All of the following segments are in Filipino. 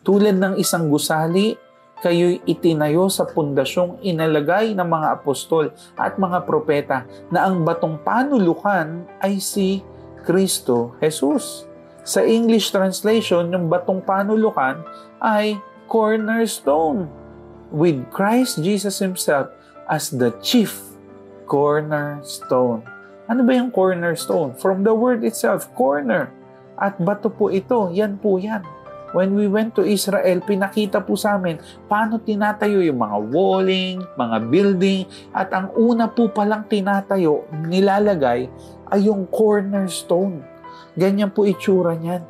Tulad ng isang gusali, kayo'y itinayo sa pundasyong inalagay ng mga apostol at mga propeta na ang batong panulukan ay si Kristo Jesus. Sa English translation, yung batong panulukan ay cornerstone, with Christ Jesus Himself as the chief cornerstone. Ano ba yung cornerstone? From the word itself, corner. At bato po ito, yan po yan. When we went to Israel, pinakita po sa amin paano tinatayo yung mga walling, mga building, at ang una po palang tinatayo, nilalagay, ay yung cornerstone. Ganyan po itsura niyan.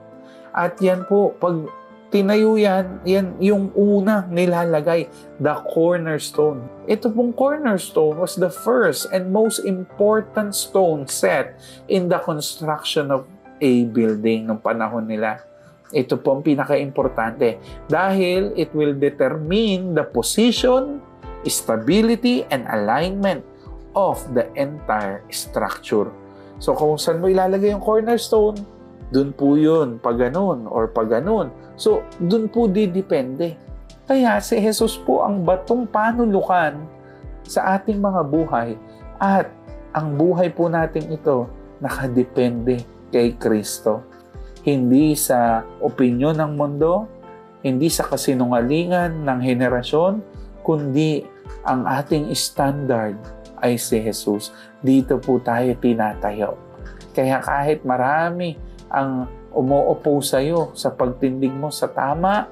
At yan po, pag tinayo yan yung una nilalagay, the cornerstone. Ito pong cornerstone was the first and most important stone set in the construction of a building ng panahon nila. Ito po ang pinaka-importante dahil it will determine the position, stability, and alignment of the entire structure. So kung saan mo ilalagay yung cornerstone, dun po yun, pag ganun or pag ganun. So dun po didepende. Kaya si Jesus po ang batong panulukan sa ating mga buhay at ang buhay po natin ito nakadepende kay Kristo. Hindi sa opinyon ng mundo, hindi sa kasinungalingan ng henerasyon, kundi ang ating standard ay si Jesus. Dito po tayo tinatayo. Kaya kahit marami ang umuupo sa iyo sa pagtindig mo sa tama,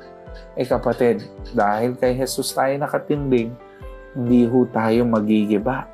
kapatid, dahil kay Jesus tayo nakatindig, hindi ho tayo magigiba.